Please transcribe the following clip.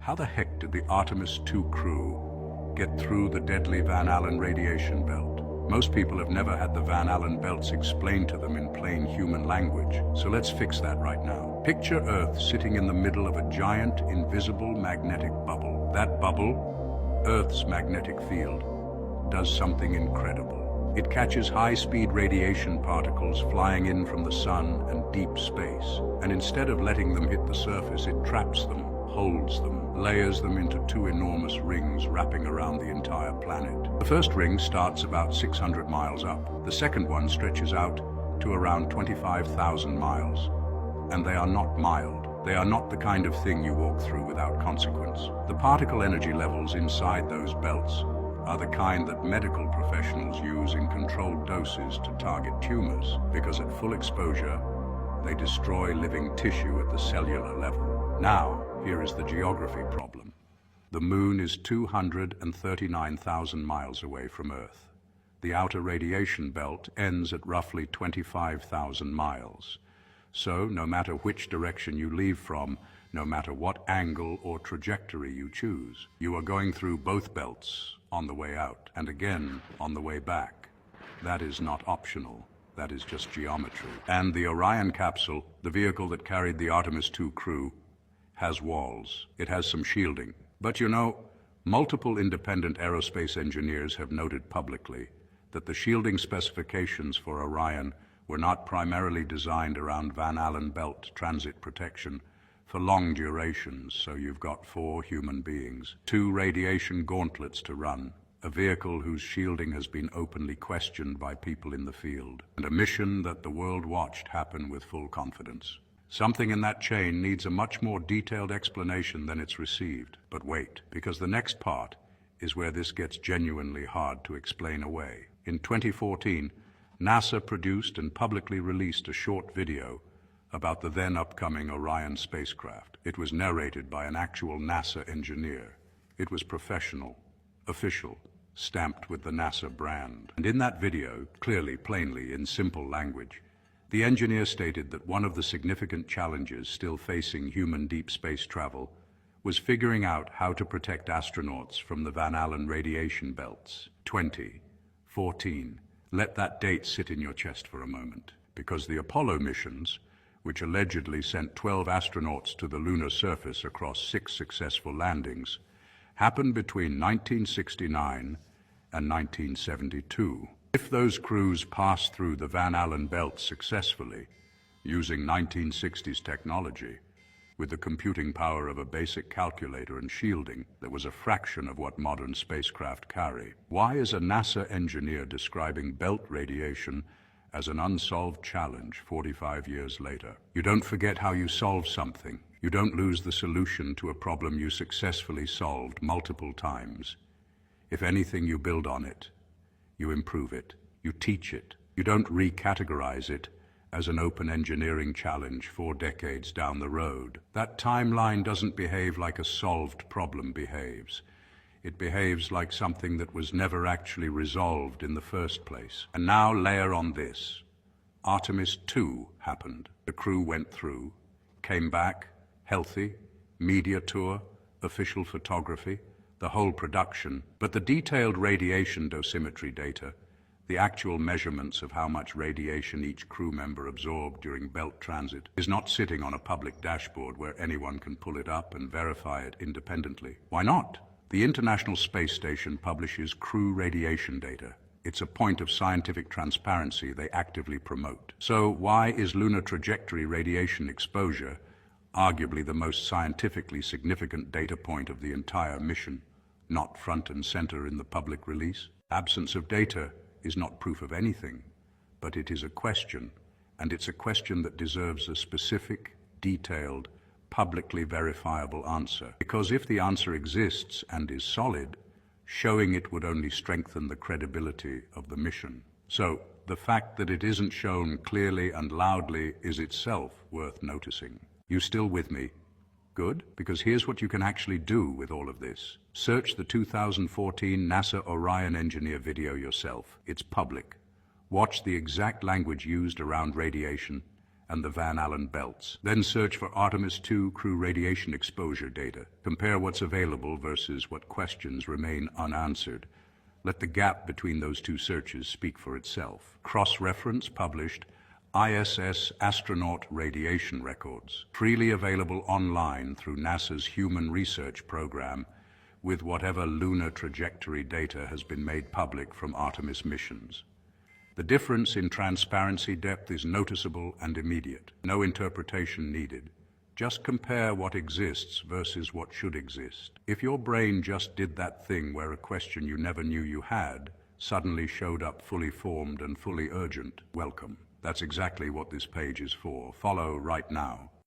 How the heck did the Artemis 2 crew get through the deadly Van Allen radiation belt? Most people have never had the Van Allen belts explained to them in plain human language, so let's fix that right now. Picture Earth sitting in the middle of a giant, invisible magnetic bubble. That bubble, Earth's magnetic field, does something incredible. It catches high-speed radiation particles flying in from the sun and deep space, and instead of letting them hit the surface, it traps them, holds them, layers them into two enormous rings wrapping around the entire planet. The first ring starts about 600 miles up. The second one stretches out to around 25,000 miles. And they are not mild. They are not the kind of thing you walk through without consequence. The particle energy levels inside those belts are the kind that medical professionals use in controlled doses to target tumors, because at full exposure, they destroy living tissue at the cellular level. Now, here is the geography problem. The moon is 239,000 miles away from Earth. The outer radiation belt ends at roughly 25,000 miles. So, no matter which direction you leave from, no matter what angle or trajectory you choose, you are going through both belts on the way out, and again on the way back. That is not optional. That is just geometry. And the Orion capsule, the vehicle that carried the Artemis 2 crew, has walls. It has some shielding. But you know, multiple independent aerospace engineers have noted publicly that the shielding specifications for Orion were not primarily designed around Van Allen belt transit protection for long durations, so you've got 4 human beings, 2 radiation gauntlets to run, a vehicle whose shielding has been openly questioned by people in the field, and a mission that the world watched happen with full confidence. Something in that chain needs a much more detailed explanation than it's received. But wait, because the next part is where this gets genuinely hard to explain away. In 2014, NASA produced and publicly released a short video about the then upcoming Orion spacecraft. It was narrated by an actual NASA engineer. It was professional, official, stamped with the NASA brand. And in that video, clearly, plainly, in simple language, the engineer stated that one of the significant challenges still facing human deep space travel was figuring out how to protect astronauts from the Van Allen radiation belts. 2014. Let that date sit in your chest for a moment, because the Apollo missions, which allegedly sent 12 astronauts to the lunar surface across 6 successful landings, happened between 1969 and 1972. If those crews passed through the Van Allen belt successfully, using 1960s technology, with the computing power of a basic calculator and shielding that was a fraction of what modern spacecraft carry, why is a NASA engineer describing belt radiation as an unsolved challenge 45 years later? You don't forget how you solve something. You don't lose the solution to a problem you successfully solved multiple times. If anything, you build on it. You improve it. You teach it. You don't recategorize it as an open engineering challenge 4 decades down the road. That timeline doesn't behave like a solved problem behaves. It behaves like something that was never actually resolved in the first place. And now layer on this. Artemis 2 happened. The crew went through, came back, healthy, media tour, official photography, the whole production. But the detailed radiation dosimetry data, the actual measurements of how much radiation each crew member absorbed during belt transit, is not sitting on a public dashboard where anyone can pull it up and verify it independently. Why not? The International Space Station publishes crew radiation data. It's a point of scientific transparency they actively promote. So why is lunar trajectory radiation exposure arguably the most scientifically significant data point of the entire mission, not front and center in the public release? Absence of data is not proof of anything, but it is a question, and it's a question that deserves a specific, detailed, publicly verifiable answer. Because if the answer exists and is solid, showing it would only strengthen the credibility of the mission. So, the fact that it isn't shown clearly and loudly is itself worth noticing. You still with me? Good, because here's what you can actually do with all of this. Search the 2014 NASA Orion engineer video yourself. It's public. Watch the exact language used around radiation and the Van Allen belts. Then search for Artemis 2 crew radiation exposure data. Compare what's available versus what questions remain unanswered. Let the gap between those two searches speak for itself. Cross-reference published ISS astronaut radiation records, freely available online through NASA's Human Research Program, with whatever lunar trajectory data has been made public from Artemis missions. The difference in transparency depth is noticeable and immediate. No interpretation needed. Just compare what exists versus what should exist. If your brain just did that thing where a question you never knew you had suddenly showed up fully formed and fully urgent, welcome. That's exactly what this page is for. Follow right now.